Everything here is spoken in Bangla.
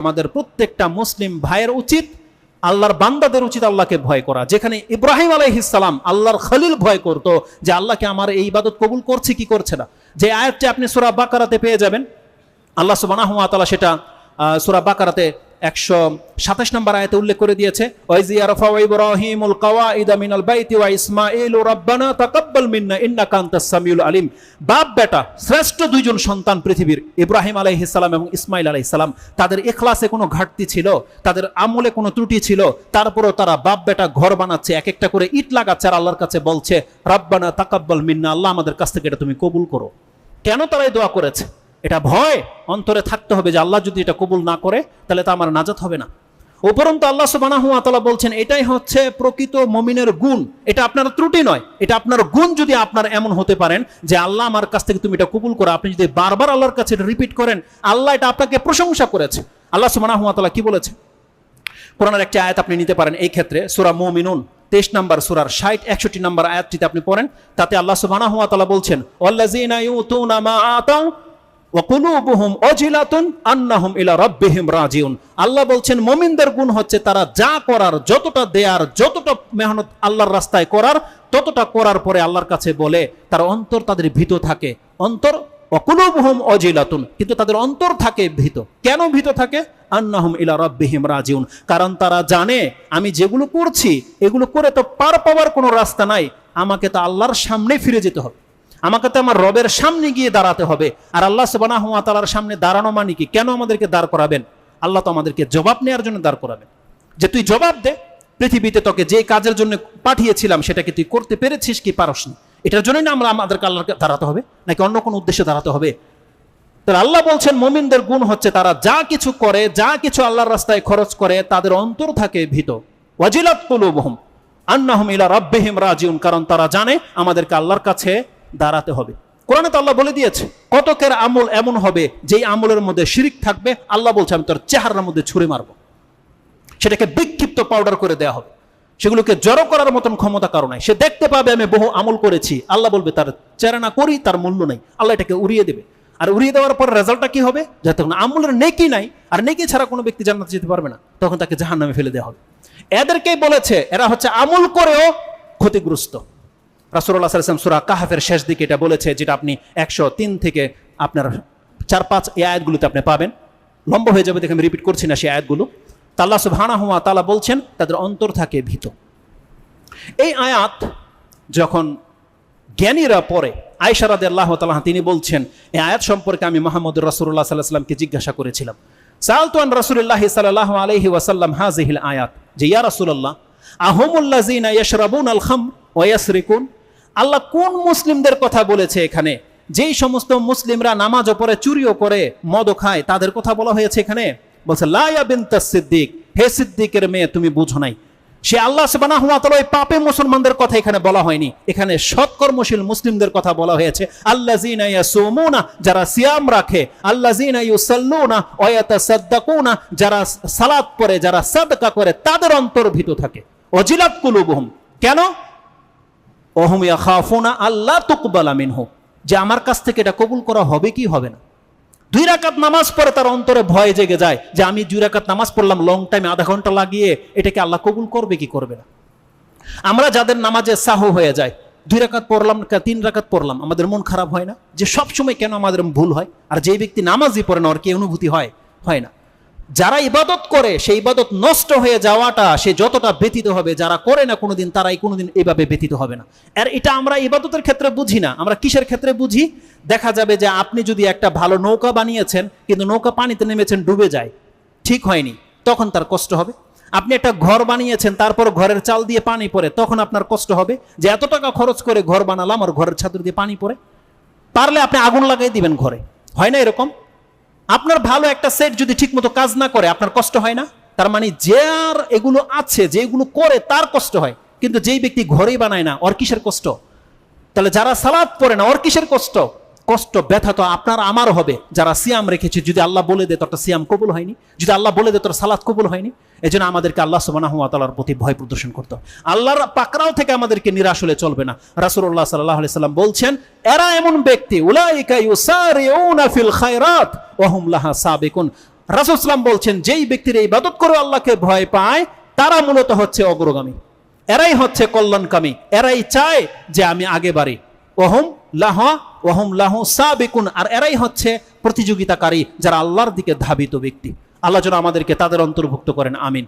আমাদের প্রত্যেকটা মুসলিম ভাইয়ের উচিত, আল্লাহর বান্দাদের উচিত আল্লাহকে ভয় করা। যেখানে ইব্রাহিম আলাইহিস সালাম আল্লাহর খলিল ভয় করত যে আল্লাহকে আমার এই ইবাদত কবুল করছে কি করছে না। যে আয়াতটি আপনি সূরা বাকারাতে পেয়ে যাবেন, আল্লাহ সুবহানাহু ওয়া তাআলা সেটা সূরা বাকারাতে 127 নম্বর আয়াতে উল্লেখ করে দিয়েছে, ওয়াইজ ইয়ারফাউ ইব্রাহিমুল কওয়াইদা মিনাল বাইতি ওয়া ইসমাঈলু রাব্বানা তাকাব্বাল মিন্না ইন্নাকা আনতাস সামিউল আলিম। বাপ বেটা শ্রেষ্ঠ দুইজন সন্তান পৃথিবীর, ইব্রাহিম আলাইহিস সালাম এবং ইসমাঈল আলাইহিস সালাম। তাদের ইখলাসে কোনো ঘাটতি ছিল, তাদের আমলে কোনো ত্রুটি ছিল, তারপরও তারা বাপ বেটা ঘর বানাচ্ছে, এক একটা করে ইট লাগাচ্ছে আর আল্লাহর কাছে বলছে রাব্বানা তাকাব্বাল মিন্না, আল্লাহ আমাদের কাছ থেকে এটা তুমি কবুল করো। কেন তারা এই দোয়া করেছে? এটা ভয় অন্তরে থাকতে হবে যে আল্লাহ যদি এটা কবুল না করে তাহলে তো আমার নাজাত হবে না। উপরন্তু আল্লাহ সুবহানাহু ওয়া তাআলা বলছেন এটাই হচ্ছে প্রকৃত মুমিনের গুণ, এটা আপনার ত্রুটি নয়, এটা আপনার গুণ। যদি আপনার এমন হতে পারেন যে আল্লাহ আমার কাছ থেকে তুমি এটা কবুল করো, আপনি যদি বারবার আল্লাহর কাছে এটা রিপিট করেন, আল্লাহ এটা আপনাকে প্রশংসা করেছে। আল্লাহ সুবহানাহু ওয়া তাআলা কি বলেছে? কোরআনের একটি আয়াত আপনি নিতে পারেন এই ক্ষেত্রে, সূরা মুমিনুন 23 নম্বর সূরার 60-61 নম্বর আয়াতটিতে আপনি পড়েন, তাতে আল্লাহ সুবহানাহু ওয়া তাআলা বলছেন ওয়াল্লাযীনা ইউতুনা মা আতাউ ওয়া কুলুবুহুম ওয়াজিলাতুন আন্নাহুম ইলা রাব্বিহিম রাজিউন। আল্লাহ বলছেন মুমিনদের গুণ হচ্ছে তারা যা করার, যতটা দেয়ার, যতটা মেহনত আল্লাহর রাস্তায় করার, ততটা করার পরে আল্লাহর কাছে বলে তার অন্তর তাদের ভীত থাকে। অন্তর ওয়া কুলুবুহুম ওয়াজিলাতুন, কিন্তু তাদের অন্তর থাকে ভীত। কেন ভীত থাকে? আন্নাহুম ইলা রাব্বিহিম রাজিউন, কারণ তারা জানে আমি যেগুলো করছি এগুলো করে তো পার পাওয়ার কোনো রাস্তা নাই, আমাকে তো আল্লাহর সামনে ফিরে যেতে হবে, আমাকে তো আমার রবের সামনে গিয়ে দাঁড়াতে হবে। আর আল্লাহ সুবহানাহু ওয়া তাআলার সামনে দাঁড়ানো মানে কি? কেন আমাদেরকে দাঁড় করাবেন? আল্লাহ তো আমাদেরকে জবাব নেওয়ার জন্য দাঁড় করাবেন, যে তুই জবাব দে, পৃথিবীতে তোকে যে কাজের জন্য পাঠিয়েছিলাম সেটাকে তুই করতে পেরেছিস কি পারস না। এটার জন্যই না আমাদেরকে আল্লাহকে দাঁড়াতে হবে, নাকি অন্য কোনো উদ্দেশ্যে দাঁড়াতে হবে? তাহলে আল্লাহ বলছেন মুমিনদের গুণ হচ্ছে তারা যা কিছু করে, যা কিছু আল্লাহর রাস্তায় খরচ করে, তাদের অন্তর থাকে ভীত। ওয়াজিলাত কুলুবুহুম আন্নাহুম ইলা রাব্বিহিম রাজিউন, কারণ তারা জানে আমাদেরকে আল্লাহর কাছে দাঁড়াতে হবে। কোরআনে তো আল্লাহ বলে দিয়েছে কতকের আমল এমন হবে যেই আমলের মধ্যে শিরিক থাকবে, আল্লাহ বলছে আমি তোর চেহারার মধ্যে ছুঁড়ে মারবো, সেটাকে বিক্ষিপ্ত পাউডার করে দেওয়া হবে, সেগুলোকে জড়ো করার মতন ক্ষমতা কারো নাই। সে দেখতে পাবে আমি বহু আমল করেছি, আল্লাহ বলবে তার চেহারা না করি তার মূল্য নাই, আল্লাহ এটাকে উড়িয়ে দেবে। আর উড়িয়ে দেওয়ার পর রেজাল্টটা কি হবে? যতক্ষণ আমলের নেকি নাই, আর নেকি ছাড়া কোনো ব্যক্তি জান্নাতে যেতে পারবে না, তখন তাকে জাহান্নামে ফেলে দেওয়া হবে। এদেরকেই বলেছে এরা হচ্ছে আমল করেও ক্ষতিগ্রস্ত। রাসূলুল্লাহ সাল্লাল্লাহু আলাইহি ওয়াসাল্লাম সূরা কাহফের শেষ দিকে এটা বলেছে, যেটা আপনি 103 থেকে আপনার 4-5 এই আয়াতগুলোতে আপনি পাবেন। লম্বা হয়ে যাবে দেখে আমি রিপিট করছি না সেই আয়াতগুলো। তা আল্লাহ সুবহানাহু ওয়া তাআলা বলছেন তাদের অন্তর থাকে ভীত। এই আয়াত যখন জ্ঞানীরা পড়ে, আয়েশা রাদিয়াল্লাহু তাআলা তিনি বলছেন এই আয়াত সম্পর্কে আমি মুহাম্মদুর রাসূলুল্লাহ সাল্লাল্লাহু আলাইহি ওয়াসাল্লামকে জিজ্ঞাসা করেছিলাম, সাআলতু আন রাসূলিল্লাহি সাল্লাল্লাহু আলাইহি ওয়াসাল্লাম হাযিহিল আয়াত, যে ইয়া রাসূলুল্লাহ আহুমুল্লাযিনা ইয়াশরাবুনাল খামর ওয়া ইয়াসরিকুন, আল্লাহ কোন মুসলিমদের কথা বলেছে এখানে? যেই সমস্ত মুসলিমরা নামাজও পড়ে চুরিও করে মদও খায়, তাদের কথা বলা হয়েছে এখানে। বলছে লা ইয়া বিনতাস সিদ্দিক, হে সিদ্দিকের মেয়ে তুমি বুঝো নাই। সে আল্লাহ সুবহানাহু ওয়া তাআলা পাপে মুসলমানদের কথা এখানে বলা হয়নি, এখানে সৎকর্মশীল মুসলিমদের কথা বলা হয়েছে। আল্লাযিনা ইয়াসুমুনা, যারা সিয়াম রাখে, আল্লাযিনা ইউসাল্লুনা ওয়া ইয়াতাসাদ্দাকুনা, যারা সালাত পড়ে, যারা সাদকা করে, তাদের অন্তর ভীত থাকে। ওয়াজিলাত কুলুবুহুম, কেন? ওহুম ইয়াখাফুনা আল্লা তুকবালা মিনহু, যে আমার কাছ থেকে এটা কবুল করা হবে কি হবে না। 2 রাকাত নামাজ পড়ে তার অন্তরে ভয় জেগে যায় যে আমি 2 রাকাত নামাজ পড়লাম লং টাইম, আধা ঘন্টা লাগিয়ে, এটাকে আল্লাহ কবুল করবে কি করবে না। আমরা যাদের নামাজে সাহু হয়ে যায়, 2 রাকাত পড়লাম 3 রাকাত পড়লাম, আমাদের মন খারাপ হয় না যে সব সময় কেন আমাদের ভুল হয়? আর যে ব্যক্তি নামাজই পড়ে না ওর কি অনুভূতি হয়? হয় না। যারা ইবাদত করে সেই ইবাদত নষ্ট হয়ে যাওয়াটা সে যতটা ব্যথিত হবে, যারা করে না কোনোদিন তারাই কোনোদিন এইভাবে ব্যথিত হবে না। আর এটা আমরা ইবাদতের ক্ষেত্রে বুঝি না, আমরা কিসের ক্ষেত্রে বুঝি? দেখা যাবে যে আপনি যদি একটা ভালো নৌকা বানিয়েছেন কিন্তু নৌকা পানিতে নেমেছেন ডুবে যায়, ঠিক হয়নি, তখন তার কষ্ট হবে। আপনি একটা ঘর বানিয়েছেন তারপর ঘরের চাল দিয়ে পানি পড়ে, তখন আপনার কষ্ট হবে যে এত টাকা খরচ করে ঘর বানালাম আর ঘরের ছাদ দিয়ে পানি পড়ে। পারলে আপনি আগুন লাগাই দিবেন ঘরে, হয় না এরকম? আপনার ভালো একটা সেট যদি ঠিকমতো কাজ না করে আপনার কষ্ট হয় না? তার মানে যে আর এগুলো আছে যেগুলো করে তার কষ্ট হয়, কিন্তু যেই ব্যক্তি ঘরেই বানায় না ওর কিসের কষ্ট? তাহলে যারা সালাত পড়ে না ওর কিসের কষ্ট? কষ্ট ব্যথা তো আপনার আমার হবে। যারা সিয়াম রেখেছে, যদি আল্লাহ বলে দে তোর সিয়াম কবুল হয়নি, যদি আল্লাহ বলে দে তোর সালাত কবুল হয়নি, এজন্য আমাদেরকে আল্লাহ সুবহানাহু ওয়া তাআলার প্রতি ভয় প্রদর্শন করতে হবে। আল্লাহর পাকড়াও থেকে আমাদেরকে নিরাশ হলে চলবে না। রাসূলুল্লাহ সাল্লাল্লাহু আলাইহি সাল্লাম বলছেন এরা এমন ব্যক্তি উলাইকা ইউসারিউনা ফিল খায়রাত ওয়া হুম লাহা সাবিকুন, রাসূল সাল্লাল্লাহু বলছেন যেই ব্যক্তির ইবাদত করে আল্লাহকে ভয় পায় তারা মূলত হচ্ছে অগ্রগামী, এরাই হচ্ছে কল্যাণকামী, এরাই চায় যে আমি আগে বাড়ি। ওয়াহুম লাহু সাবিকুন, আর এরাই হচ্ছে প্রতিযোগিতাকারী, যারা আল্লাহর দিকে ধাবিত ব্যক্তি। আল্লাহ যেন আমাদেরকে তাদের অন্তর্ভুক্ত করেন, আমিন।